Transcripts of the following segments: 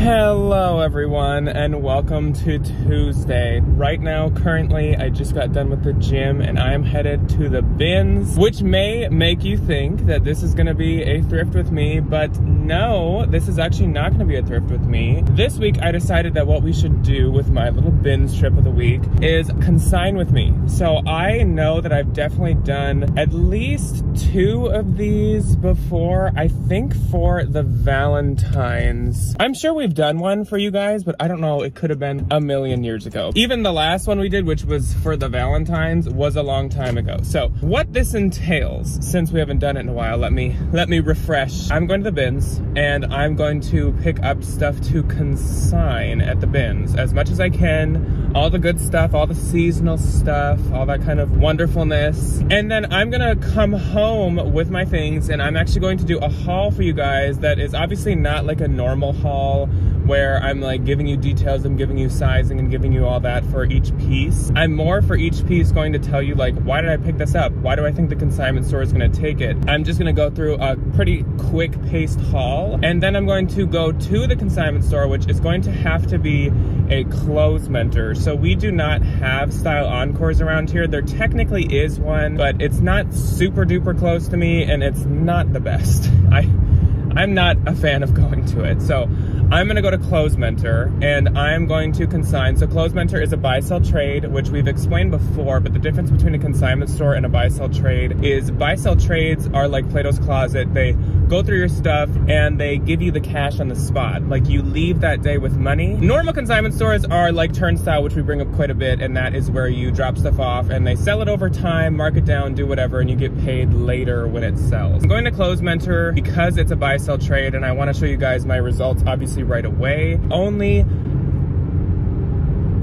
Hello everyone and welcome to Tuesday. Right now, currently, I just got done with the gym and I am headed to the BINS, which may make you think that this is gonna be a thrift with me, but no, this is actually not gonna be a thrift with me. This week, I decided that what we should do with my little BINS trip of the week is consign with me. So I know that I've definitely done at least 2 of these before, I think for the Valentines. I'm sure we've done one for you guys, but I don't know, it could have been a million years ago. Even the last one we did, which was for the Valentines, was a long time ago. So what this entails, since we haven't done it in a while, let me refresh. I'm going to the BINS and I'm going to pick up stuff to consign at the BINS as much as I can. All the good stuff, all the seasonal stuff, all that kind of wonderfulness. And then I'm gonna come home with my things and I'm actually going to do a haul for you guys that is obviously not like a normal haul where I'm like giving you details, I'm giving you sizing and giving you all that for each piece. I'm more for each piece going to tell you like, why did I pick this up? Why do I think the consignment store is gonna take it? I'm just gonna go through a pretty quick paced haul and then I'm going to go to the consignment store, which is going to have to be a clothes mentor. So we do not have style encores around here. There technically is one, but it's not super duper close to me and it's not the best. I'm not a fan of going to it. So I'm gonna go to Clothes Mentor and I'm going to consign. So Clothes Mentor is a buy-sell trade, which we've explained before, but the difference between a consignment store and a buy-sell trade is buy-sell trades are like Plato's Closet. They go through your stuff and they give you the cash on the spot. Like you leave that day with money. Normal consignment stores are like Turnstile, which we bring up quite a bit, and that is where you drop stuff off and they sell it over time, mark it down, do whatever, and you get paid later when it sells. I'm going to Clothes Mentor because it's a buy-sell trade and I wanna show you guys my results obviously right away. Only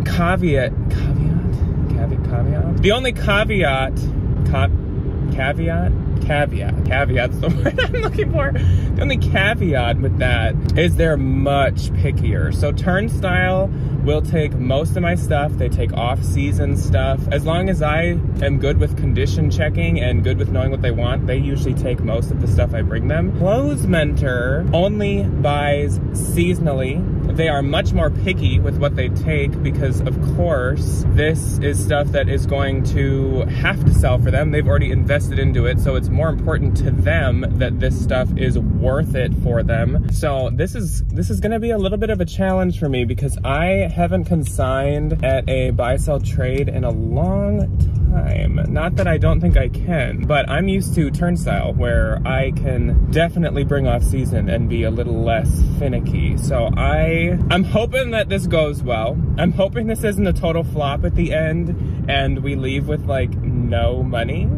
caveat, the only caveat's the word I'm looking for. The only caveat with that is they're much pickier. So Turnstile will take most of my stuff. They take off-season stuff. As long as I am good with condition checking and good with knowing what they want, they usually take most of the stuff I bring them. Clothes Mentor only buys seasonally. They are much more picky with what they take because, of course, this is stuff that is going to have to sell for them. They've already invested into it, so it's more important to them that this stuff is worth it for them. So this is gonna be a little bit of a challenge for me because I haven't consigned at a buy-sell trade in a long time. Not that I don't think I can, but I'm used to Turnstile where I can definitely bring off season and be a little less finicky. So I'm hoping that this goes well. I'm hoping this isn't a total flop at the end and we leave with like no money.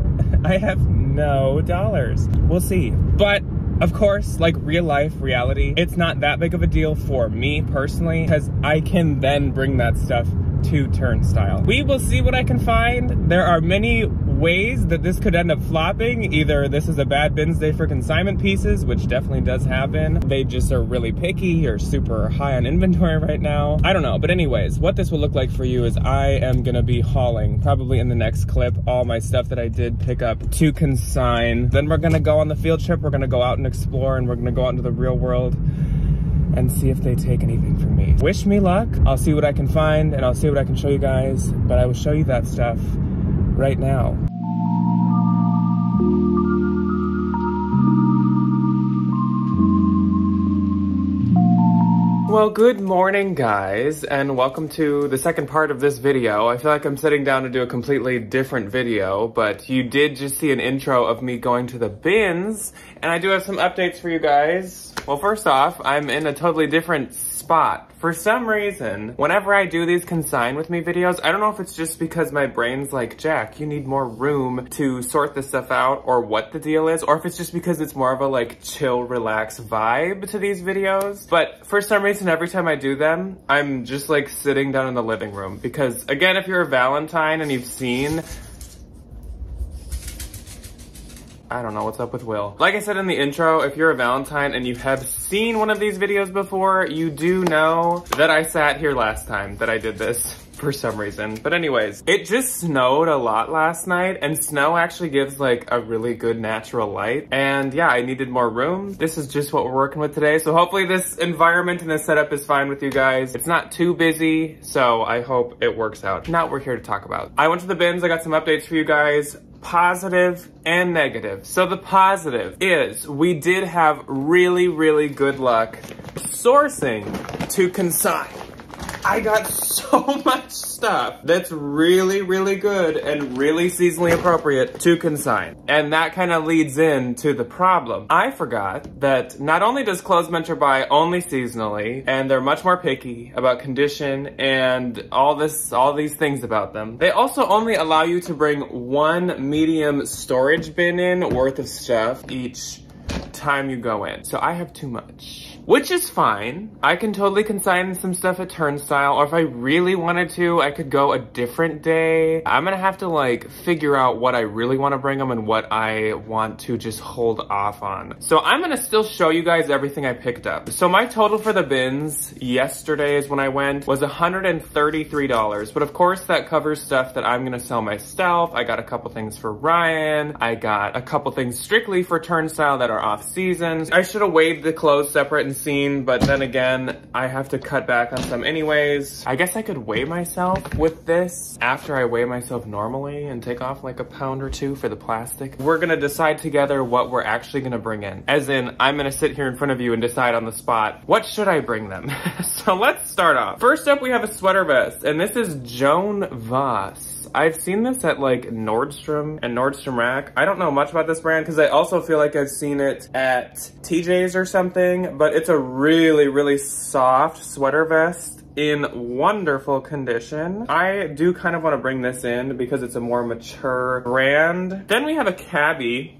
I have no dollars. We'll see. But of course, like real life reality, it's not that big of a deal for me personally because I can then bring that stuff to Turnstile. We will see what I can find. There are many ways that this could end up flopping. Either this is a bad BINS day for consignment pieces, which definitely does happen. They just are really picky or super high on inventory right now. I don't know, but anyways, what this will look like for you is I am gonna be hauling, probably in the next clip, all my stuff that I did pick up to consign. Then we're gonna go on the field trip, we're gonna go out and explore, and we're gonna go out into the real world and see if they take anything from me. Wish me luck. I'll see what I can find and I'll see what I can show you guys, but I will show you that stuff right now. Well, good morning guys, and welcome to the second part of this video. I feel like I'm sitting down to do a completely different video, but you did just see an intro of me going to the BINS, and I do have some updates for you guys. Well, first off, I'm in a totally different spot. For some reason, whenever I do these consign with me videos, I don't know if it's just because my brain's like, Jack, you need more room to sort this stuff out, or what the deal is, or if it's just because it's more of a like chill, relax vibe to these videos. But for some reason, every time I do them, I'm just like sitting down in the living room. Because again, if you're a Valentine and you've seen I don't know what's up with Will. Like I said in the intro, if you're a Valentine and you have seen one of these videos before, you do know that I sat here last time that I did this for some reason. But anyways, it just snowed a lot last night, and snow actually gives like a really good natural light. And yeah, I needed more room. This is just what we're working with today. So hopefully this environment and this setup is fine with you guys. It's not too busy, so I hope it works out. Not what we're here to talk about. I went to the bins, I got some updates for you guys. Positive and negative. So the positive is we did have really good luck sourcing to Consign. I got so much stuff that's really good and really seasonally appropriate to Consign. And that kind of leads into the problem. I forgot that not only does Clothes Mentor buy only seasonally, and they're much more picky about condition and all these things about them, they also only allow you to bring one medium storage bin in worth of stuff each time you go in. So I have too much. Which is fine. I can totally consign some stuff at Turnstile, or if I really wanted to, I could go a different day. I'm gonna have to like figure out what I really wanna bring them and what I want to just hold off on. So I'm gonna still show you guys everything I picked up. So my total for the bins yesterday is when I went was $133. But of course that covers stuff that I'm gonna sell myself. I got a couple things for Ryan. I got a couple things strictly for Turnstile that are off seasons. I should have weighed the clothes separate and seen, but then again, I have to cut back on some anyways. I guess I could weigh myself with this after I weigh myself normally and take off like a pound or two for the plastic. We're gonna decide together what we're actually gonna bring in. As in, I'm gonna sit here in front of you and decide on the spot, what should I bring them? So let's start off. First up, we have a sweater vest, and this is Joan Voss. I've seen this at like Nordstrom and Nordstrom Rack. I don't know much about this brand because I also feel like I've seen it at TJ's or something, but it's a really soft sweater vest in wonderful condition. I do kind of want to bring this in because it's a more mature brand. Then we have a cabbie.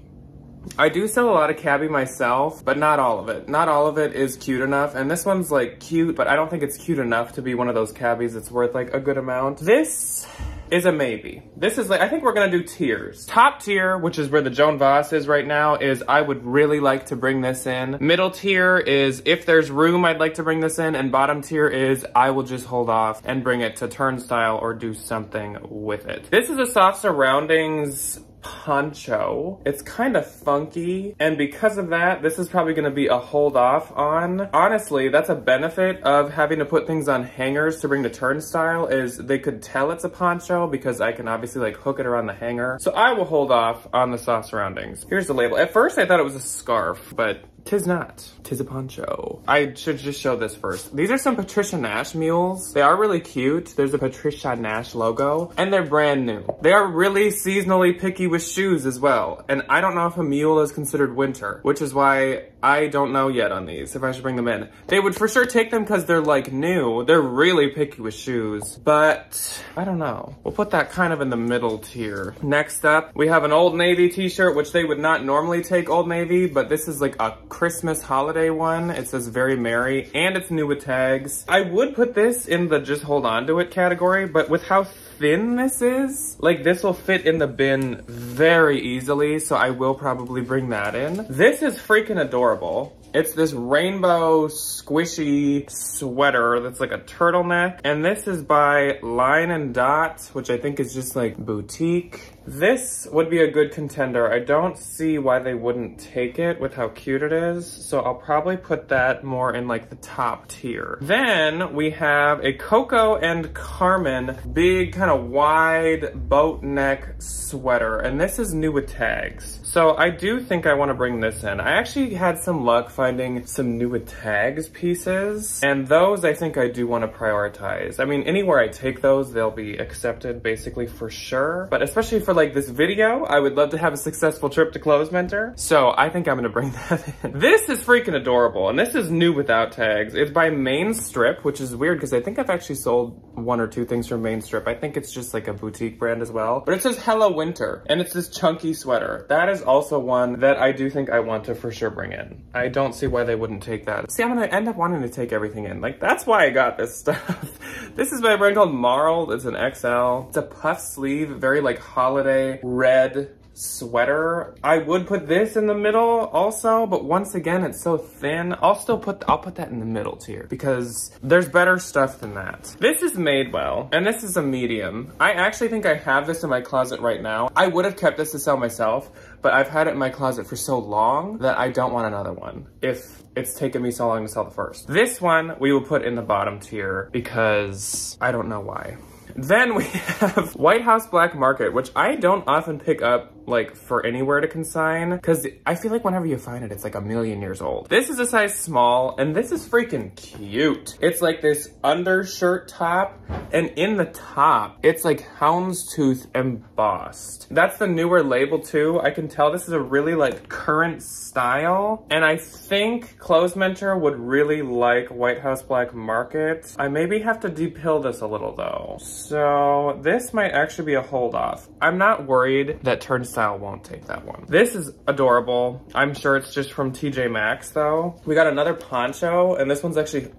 I do sell a lot of cabbie myself, but not all of it. Not all of it is cute enough, and this one's like cute, but I don't think it's cute enough to be one of those cabbies that's worth like a good amount. This is a maybe. This is like, I think we're gonna do tiers. Top tier, which is where the Joan Voss is right now, is I would really like to bring this in. Middle tier is if there's room, I'd like to bring this in, and bottom tier is I will just hold off and bring it to Turnstile or do something with it. This is a soft surroundings poncho. It's kind of funky, and because of that, this is probably going to be a hold off on. Honestly, that's a benefit of having to put things on hangers to bring to Turnstile, is they could tell it's a poncho because I can obviously like hook it around the hanger. So I will hold off on the soft surroundings. Here's the label. At first I thought it was a scarf, but 'tis not. 'Tis a poncho. I should just show this first. These are some Patricia Nash mules. They are really cute. There's a Patricia Nash logo, and they're brand new. They are really seasonally picky with shoes as well. And I don't know if a mule is considered winter, which is why I don't know yet on these, if I should bring them in. They would for sure take them because they're like new. They're really picky with shoes, but I don't know. We'll put that kind of in the middle tier. Next up, we have an Old Navy t-shirt, which they would not normally take Old Navy, but this is like a Christmas holiday one. It says very merry, and it's new with tags. I would put this in the just hold on to it category, but with how thin this is, like this will fit in the bin very easily, so I will probably bring that in. This is freaking adorable. It's this rainbow squishy sweater that's like a turtleneck, and this is by Line and Dot, which I think is just like boutique. This would be a good contender. I don't see why they wouldn't take it with how cute it is, so I'll probably put that more in like the top tier. Then we have a Coco and Carmen big kind of wide boat neck sweater, and this is new with tags. So I do think I want to bring this in. I actually had some luck finding some new with tags pieces, and those I think I do want to prioritize. I mean, anywhere I take those, they'll be accepted basically for sure, but especially for like this video, I would love to have a successful trip to Clothes Mentor, so I think I'm gonna bring that in. This is freaking adorable, and this is new without tags. It's by Main Strip, which is weird because I think I've actually sold one or two things from Main Strip. I think it's just like a boutique brand as well, but it says Hello Winter, and it's this chunky sweater. That is also one that I do think I want to for sure bring in. I don't see why they wouldn't take that. See, I'm gonna end up wanting to take everything in. Like, that's why I got this stuff. This is by a brand called Marl. It's an XL. It's a puff sleeve, very like holiday red sweater. I would put this in the middle also, but once again, it's so thin. I'll put that in the middle tier because there's better stuff than that. This is Madewell, and this is a medium. I actually think I have this in my closet right now. I would have kept this to sell myself, but I've had it in my closet for so long that I don't want another one if it's taken me so long to sell the first. This one we will put in the bottom tier because I don't know why. Then we have White House Black Market, which I don't often pick up like for anywhere to consign because I feel like whenever you find it, it's like a million years old. This is a size small and this is freaking cute. It's like this undershirt top, and in the top, it's like houndstooth embossed. That's the newer label too. I can tell this is a really like current style, and I think Clothes Mentor would really like White House Black Market. I maybe have to depill this a little though. So this might actually be a hold off. I'm not worried that Turnstile won't take that one. This is adorable. I'm sure it's just from TJ Maxx though. We got another poncho, and this one's actually,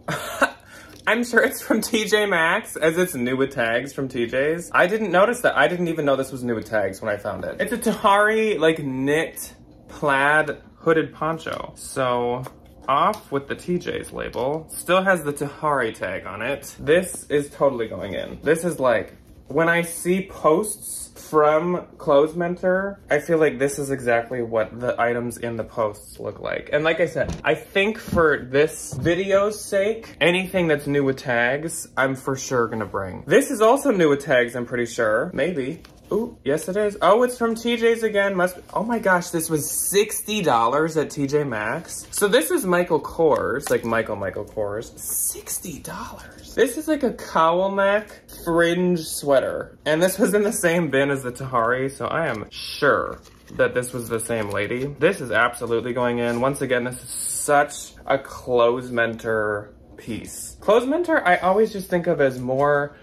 I'm sure it's from TJ Maxx as it's new with tags from TJ's. I didn't notice that. I didn't even know this was new with tags when I found it. It's a Tahari like knit plaid hooded poncho. So off with the TJ's label. Still has the Tahari tag on it. This is totally going in. This is like, when I see posts from Clothes Mentor, I feel like this is exactly what the items in the posts look like. And like I said, I think for this video's sake, anything that's new with tags, I'm for sure gonna bring. This is also new with tags, I'm pretty sure. Maybe. Ooh, yes it is. Oh, it's from TJ's again. Must be. Oh my gosh, this was $60 at TJ Maxx. So this is Michael Kors, like Michael Kors. $60. This is like a cowl neck fringe sweater. And this was in the same bin as the Tahari, so I am sure that this was the same lady. This is absolutely going in. Once again, this is such a Clothes Mentor piece. Clothes Mentor, I always just think of as more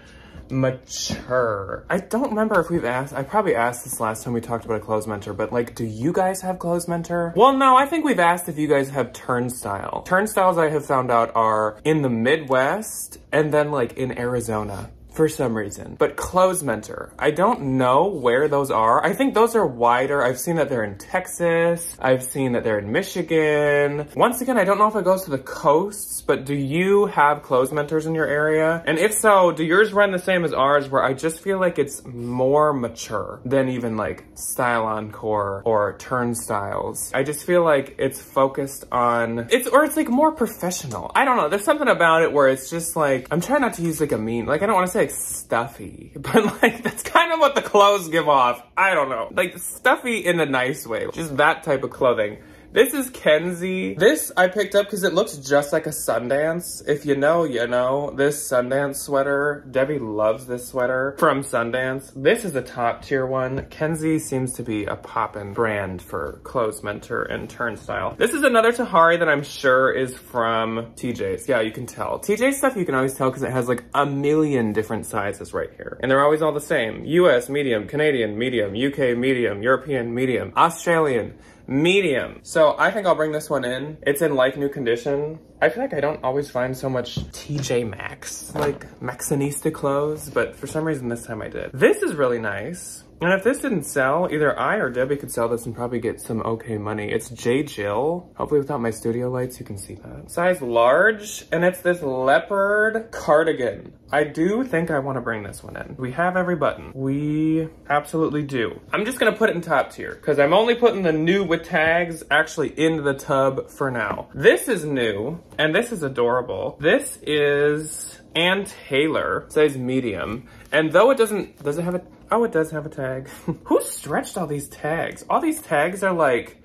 mature. I don't remember if we've asked, I probably asked this last time we talked about a Clothes Mentor, but like, do you guys have Clothes Mentor? Well, no, I think we've asked if you guys have Turnstile. Turnstiles, I have found out, are in the Midwest and then like in Arizona for some reason. But Clothes Mentor, I don't know where those are. I think those are wider. I've seen that they're in Texas. I've seen that they're in Michigan. Once again, I don't know if it goes to the coasts, but do you have Clothes Mentors in your area? And if so, do yours run the same as ours, where I just feel like it's more mature than even like Style Encore or Turnstiles? I just feel like it's focused on, it's like more professional. I don't know. There's something about it where it's just like, I'm trying not to use like a mean, like I don't want to say like stuffy, but like that's kind of what the clothes give off. I don't know, like stuffy in a nice way, just that type of clothing. This is Kenzie. This I picked up because it looks just like a Sundance. If you know, you know. This Sundance sweater. Debbie loves this sweater from Sundance. This is a top tier one. Kenzie seems to be a poppin' brand for Clothes Mentor and Turnstile. This is another Tahari that I'm sure is from TJ's. Yeah, you can tell. TJ's stuff you can always tell because it has like a million different sizes right here. And they're always all the same. US medium, Canadian medium, UK medium, European medium, Australian medium. So I think I'll bring this one in. It's in like new condition. I feel like I don't always find so much TJ Maxx, like Maxxinista clothes, but for some reason this time I did. This is really nice. And if this didn't sell, either I or Debbie could sell this and probably get some okay money. It's J. Jill. Hopefully without my studio lights, you can see that. Size large, and it's this leopard cardigan. I do think I want to bring this one in. We have every button. We absolutely do. I'm just gonna put it in top tier because I'm only putting the new with tags actually into the tub for now. This is new, and this is adorable. This is Ann Taylor, size medium. And though it doesn't, does it have a, oh, it does have a tag. Who stretched all these tags? All these tags are like,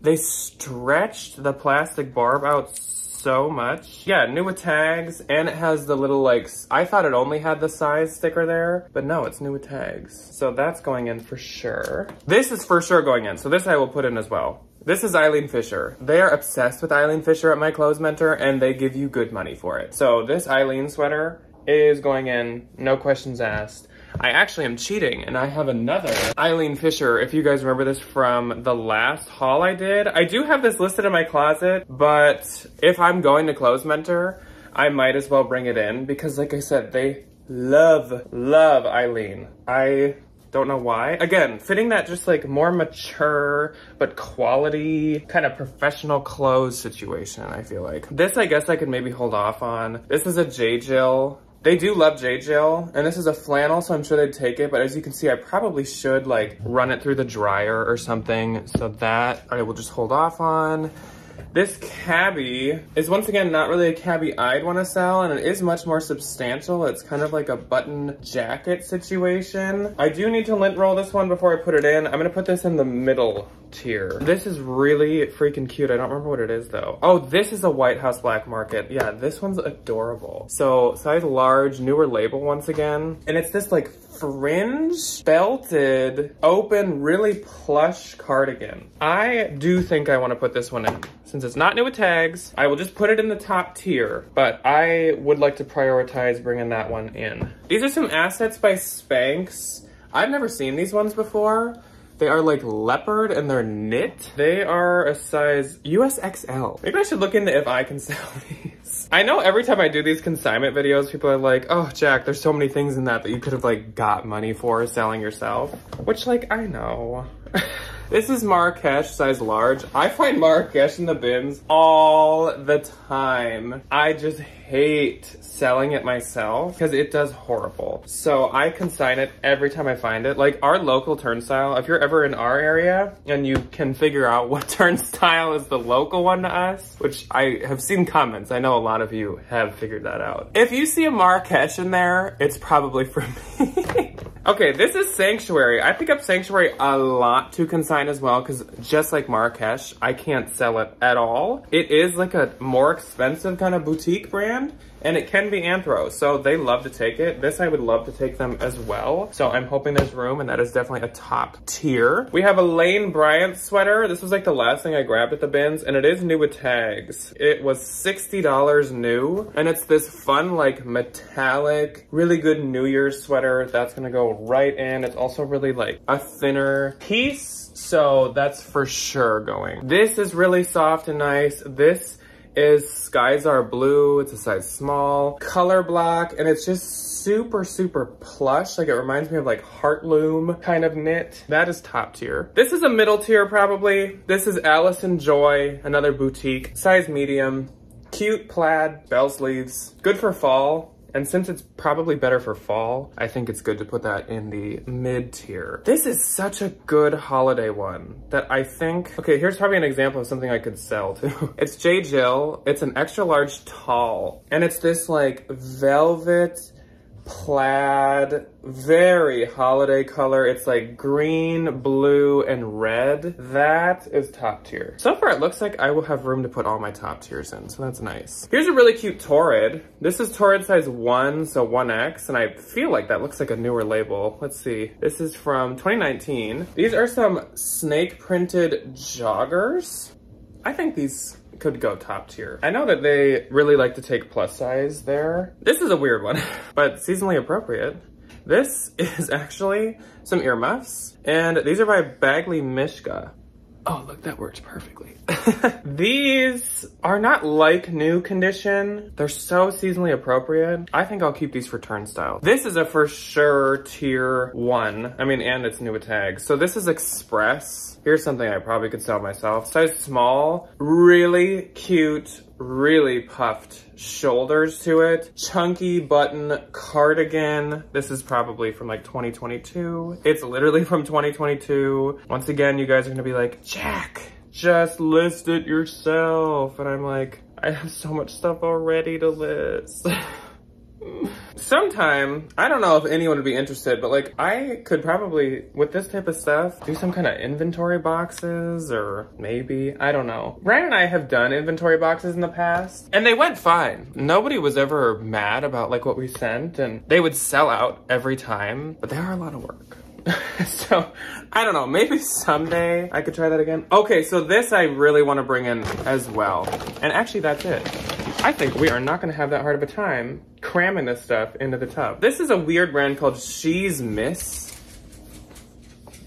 they stretched the plastic barb out so much. Yeah, new with tags, and it has the little like, I thought it only had the size sticker there, but no, it's new with tags. So that's going in for sure. This is for sure going in, so this I will put in as well. This is Eileen Fisher. They are obsessed with Eileen Fisher at my Clothes Mentor, and they give you good money for it. So this Eileen sweater is going in, no questions asked. I actually am cheating, and I have another Eileen Fisher, if you guys remember this from the last haul I did. I do have this listed in my closet, but if I'm going to Clothes Mentor, I might as well bring it in, because like I said, they love Eileen. I Don't know why. Again, fitting that just like more mature, but quality, kind of professional clothes situation, I feel like. This, I guess I could maybe hold off on. This is a J Jill. They do love J Jill, and this is a flannel, so I'm sure they'd take it, but as you can see, I probably should like run it through the dryer or something, so that I will just hold off on. This cabbie is once again not really a cabbie I'd want to sell, and it is much more substantial. It's kind of like a button jacket situation. I do need to lint roll this one before I put it in. I'm gonna put this in the middle tier. This is really freaking cute. I don't remember what it is though. Oh, this is a White House Black Market. Yeah, this one's adorable. So size large, newer label once again. And it's this like fringe, belted, open, really plush cardigan. I do think I want to put this one in. Since it's not new with tags, I will just put it in the top tier, but I would like to prioritize bringing that one in. These are some assets by Spanx. I've never seen these ones before. They are like leopard and they're knit. They are a size US XL. Maybe I should look into if I can sell these. I know every time I do these consignment videos, people are like, oh, Jack, there's so many things in that you could have like got money for selling yourself. Which like, I know. This is Marrakesh, size large. I find Marrakesh in the bins all the time. I just hate selling it myself because it does horrible. So I consign it every time I find it. Like our local turnstile, if you're ever in our area and you can figure out what turnstile is the local one to us, which I have seen comments. I know a lot of you have figured that out. If you see a Marrakesh in there, it's probably for me. Okay, this is Sanctuary. I pick up Sanctuary a lot to consign as well because just like Marrakesh, I can't sell it at all. It is like a more expensive kind of boutique brand and it can be Anthro, so they love to take it. This I would love to take them as well. So I'm hoping there's room and that is definitely a top tier. We have a Lane Bryant sweater. This was like the last thing I grabbed at the bins and it is new with tags. It was $60 new and it's this fun like metallic, really good New Year's sweater. That's gonna go right in. It's also really like a thinner piece, so that's for sure going. This is really soft and nice. This is Skies Are Blue. It's a size small, color block, and it's just super, super plush. Like it reminds me of like Heartloom kind of knit. That is top tier. This is a middle tier probably. This is Allison Joy, another boutique, size medium, cute plaid, bell sleeves, good for fall. And since it's probably better for fall, I think it's good to put that in the mid tier. This is such a good holiday one that I think, okay, here's probably an example of something I could sell too. It's J Jill, it's an extra large tall, and it's this like velvet plaid, very holiday color. It's like green, blue, and red. That is top tier. So far it looks like I will have room to put all my top tiers in, so that's nice. Here's a really cute Torrid. This is Torrid size 1, so 1X, and I feel like that looks like a newer label. Let's see. This is from 2019. These are some snake printed joggers. I think these could go top tier. I know that they really like to take plus size there. This is a weird one, but seasonally appropriate. This is actually some earmuffs, and these are by Bagley Mishka. Oh, look, that works perfectly. These are not like new condition. They're so seasonally appropriate. I think I'll keep these for turnstile. This is a for sure tier 1. I mean, and it's new with tags. So this is Express. Here's something I probably could sell myself. Size small, really cute, really puffed shoulders to it. Chunky button cardigan. This is probably from like 2022. It's literally from 2022. Once again, you guys are gonna be like, Jack, just list it yourself. And I'm like, I have so much stuff already to list. Sometime, I don't know if anyone would be interested, but like I could probably, with this type of stuff, do some kind of inventory boxes, or maybe, I don't know. Brian and I have done inventory boxes in the past and they went fine. Nobody was ever mad about like what we sent, and they would sell out every time, but they are a lot of work. So I don't know, maybe someday I could try that again. Okay, so this I really want to bring in as well. And actually that's it. I think we are not gonna have that hard of a time cramming this stuff into the tub. This is a weird brand called She's Miss.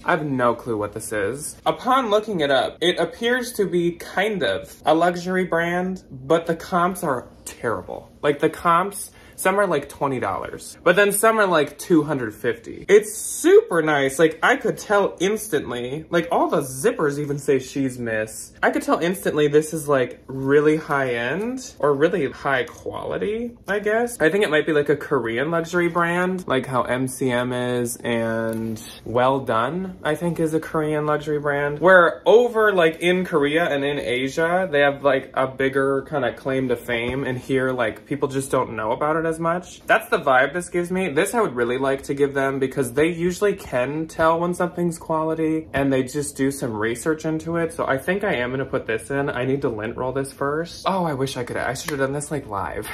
I have no clue what this is. Upon looking it up, it appears to be kind of a luxury brand, but the comps are terrible. Like the comps, some are like $20, but then some are like $250. It's super nice. Like I could tell instantly, like all the zippers even say She's Miss. I could tell instantly this is like really high end or really high quality, I guess. I think it might be like a Korean luxury brand, like how MCM is, and Well Done, I think is a Korean luxury brand. Where over like in Korea and in Asia, they have like a bigger kind of claim to fame, and here like people just don't know about it as much. That's the vibe this gives me. This I would really like to give them because they usually can tell when something's quality and they just do some research into it. So I think I am gonna put this in. I need to lint roll this first. Oh, I wish I could. I should have done this like live.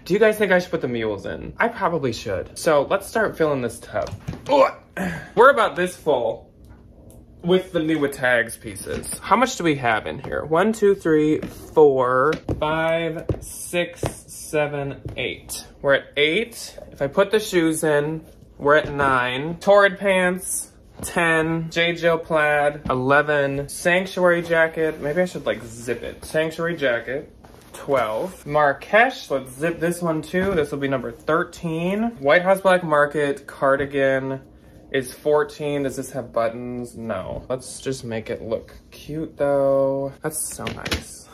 Do you guys think I should put the mules in? I probably should. So let's start filling this tub. We're about this full with the new tags pieces. How much do we have in here? 1, 2, 3, 4, 5, 6, 7, 8. We're at 8. If I put the shoes in, we're at 9. Torrid pants, 10. J. Jill plaid, 11. Sanctuary jacket, maybe I should like zip it. Sanctuary jacket, 12. Marrakesh, let's zip this one too. This will be number 13. White House Black Market cardigan is 14. Does this have buttons? No. Let's just make it look cute though. That's so nice.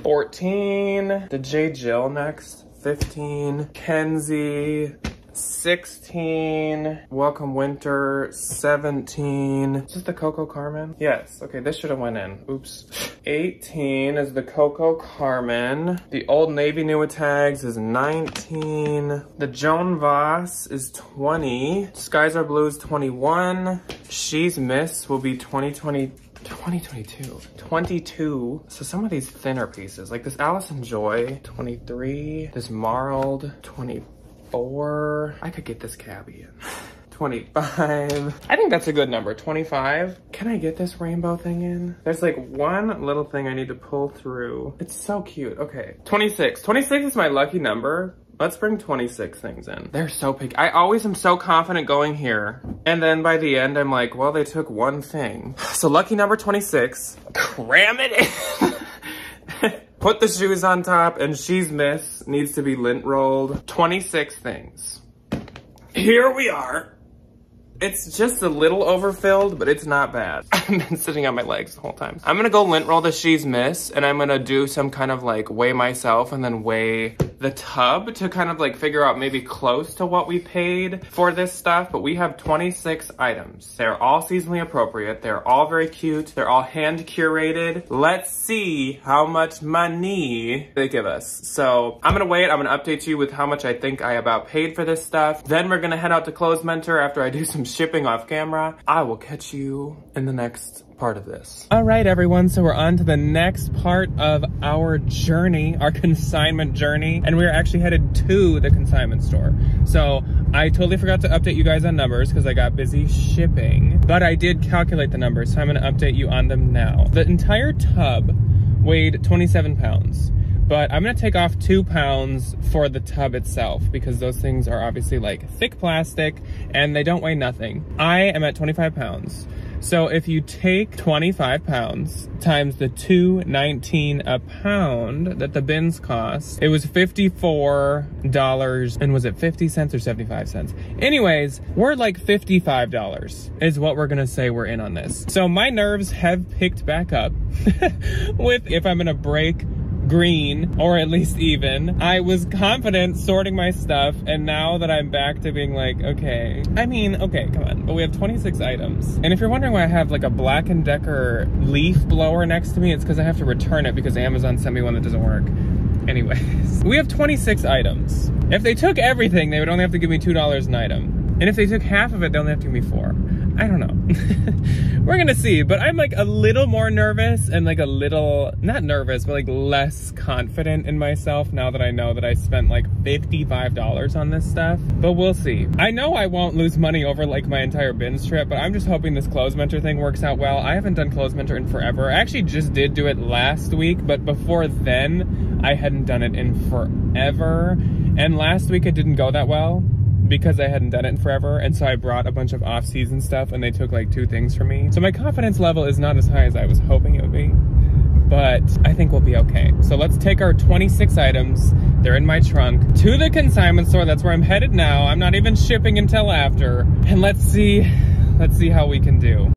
14. The J. Jill next. 15. Kenzie. 16. Welcome Winter. 17. Is this the Coco Carmen? Yes. Okay, this should have went in. Oops. 18 is the Coco Carmen. The Old Navy New Tags is 19. The Joan Voss is 20. Skies Are Blue is 21. She's Miss will be 22. So some of these thinner pieces, like this Allison Joy, 23. This Marled, 24. I could get this cabbie in. 25. I think that's a good number, 25. Can I get this rainbow thing in? There's like one little thing I need to pull through. It's so cute. Okay, 26. 26 is my lucky number. Let's bring 26 things in. They're so picky. I always am so confident going here. And then by the end, I'm like, well, they took one thing. So lucky number 26, cram it in. Put the shoes on top, and She's Miss needs to be lint rolled. 26 things. Here we are. It's just a little overfilled, but it's not bad. I've been sitting on my legs the whole time. I'm gonna go lint roll the She's Miss, and I'm gonna do some kind of like weigh myself and then weigh the tub to kind of like figure out maybe close to what we paid for this stuff. But we have 26 items. They're all seasonally appropriate. They're all very cute. They're all hand curated. Let's see how much money they give us. So I'm gonna weigh it. I'm gonna update you with how much I think I about paid for this stuff. Then we're gonna head out to Clothes Mentor after I do some shipping off camera. I will catch you in the next part of this. All right, everyone, so we're on to the next part of our journey, our consignment journey, and we're actually headed to the consignment store. So I totally forgot to update you guys on numbers because I got busy shipping, but I did calculate the numbers, so I'm gonna update you on them now. The entire tub weighed 27 pounds. But I'm gonna take off 2 pounds for the tub itself because those things are obviously like thick plastic and they don't weigh nothing. I am at 25 pounds. So if you take 25 pounds times the $2.19 a pound that the bins cost, it was $54, and was it 50 cents or 75 cents? Anyways, we're like $55 is what we're gonna say we're in on this. So my nerves have picked back up with if I'm gonna break green or at least even. I was confident sorting my stuff, and now that I'm back to being like, okay, I mean, okay, come on, but we have 26 items. And if you're wondering why I have like a Black & Decker leaf blower next to me, it's because I have to return it because Amazon sent me one that doesn't work. Anyways, we have 26 items. If they took everything, they would only have to give me $2 an item. And if they took half of it, they only have to give me $4. I don't know. We're gonna see, but I'm like a little more nervous and like a little, not nervous, but like less confident in myself now that I know that I spent like $55 on this stuff, but we'll see. I know I won't lose money over like my entire bins trip, but I'm just hoping this Clothes Mentor thing works out well. I haven't done Clothes Mentor in forever. I actually just did do it last week, but before then, I hadn't done it in forever. And last week it didn't go that well because I hadn't done it in forever, and so I brought a bunch of off-season stuff and they took like 2 things from me. So my confidence level is not as high as I was hoping it would be, but I think we'll be okay. So let's take our 26 items, they're in my trunk, to the consignment store. That's where I'm headed now. I'm not even shipping until after. And let's see how we can do.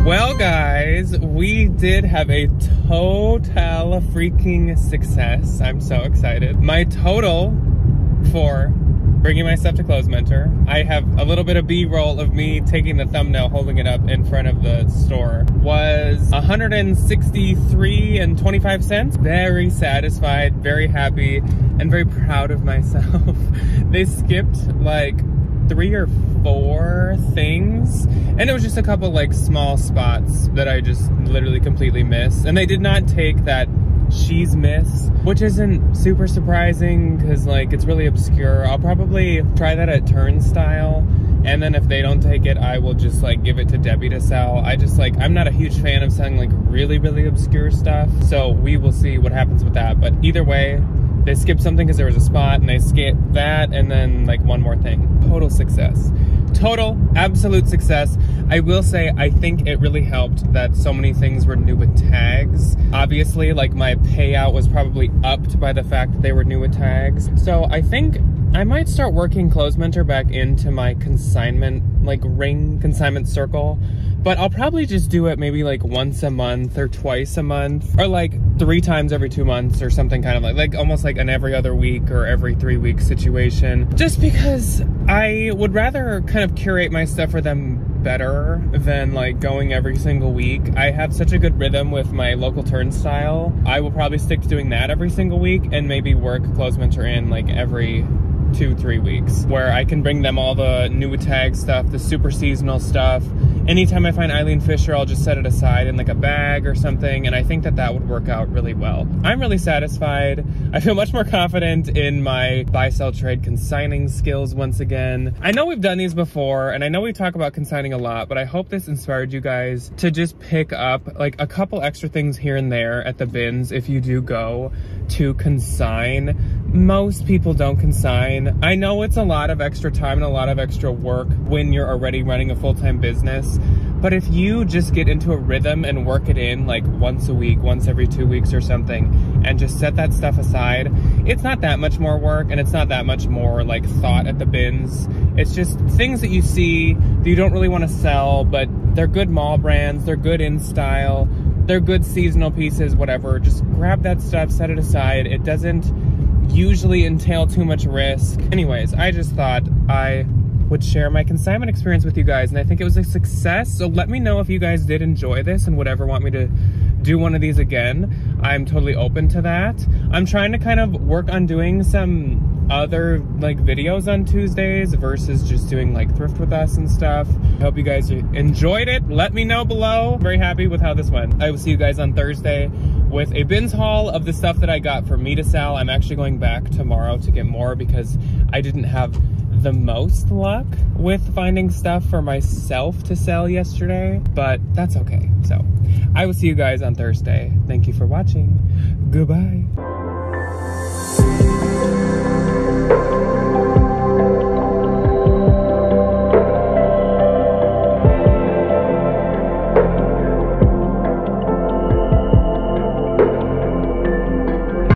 Well, guys, we did have a total freaking success. I'm so excited. My total for bringing my stuff to Clothes Mentor, I have a little bit of B-roll of me taking the thumbnail, holding it up in front of the store, was $163.25. Very satisfied, very happy, and very proud of myself. They skipped like 3 or 4 things, and it was just a couple like small spots that I just literally completely missed. And they did not take that she's miss, which isn't super surprising because like it's really obscure. I'll probably try that at Turnstile, and then if they don't take it, I will just like give it to Debbie to sell. I'm not a huge fan of selling like really obscure stuff, so we will see what happens with that. But either way, they skipped something because there was a spot, and they skipped that, and then like one more thing. Total success. Total, absolute success. I will say, I think it really helped that so many things were new with tags. Obviously, like my payout was probably upped by the fact that they were new with tags. So I think I might start working Clothes Mentor back into my consignment, like ring consignment circle. But I'll probably just do it maybe like once a month or twice a month, or like 3 times every 2 months or something, kind of like almost like an every other week or every 3 week situation. Just because I would rather kind of curate my stuff for them better than like going every single week. I have such a good rhythm with my local Turnstile. I will probably stick to doing that every single week and maybe work Clothes Mentor in like every 2-3 weeks, where I can bring them all the new with tag stuff, the super seasonal stuff. Anytime I find Eileen Fisher, I'll just set it aside in like a bag or something, and I think that that would work out really well. I'm really satisfied. I feel much more confident in my buy, sell, trade consigning skills once again. I know we've done these before, and I know we talk about consigning a lot, but I hope this inspired you guys to just pick up like a couple extra things here and there at the bins if you do go to consign. Most people don't consign. I know it's a lot of extra time and a lot of extra work when you're already running a full-time business, but if you just get into a rhythm and work it in like once a week, once every 2 weeks or something, and just set that stuff aside, it's not that much more work, and it's not that much more like thought at the bins. It's just things that you see that you don't really want to sell, but they're good mall brands, they're good in style, they're good seasonal pieces, whatever. Just grab that stuff, set it aside. It doesn't usually entail too much risk. Anyways, I just thought I would share my consignment experience with you guys, and I think it was a success. So let me know if you guys did enjoy this and would ever want me to do one of these again. I'm totally open to that. I'm trying to kind of work on doing some other like videos on Tuesdays versus just doing like thrift with us and stuff. I hope you guys enjoyed it. Let me know below. I'm very happy with how this went. I will see you guys on Thursday with a bins haul of the stuff that I got for me to sell. I'm actually going back tomorrow to get more because I didn't have the most luck with finding stuff for myself to sell yesterday, but that's okay. So I will see you guys on Thursday. Thank you for watching. Goodbye.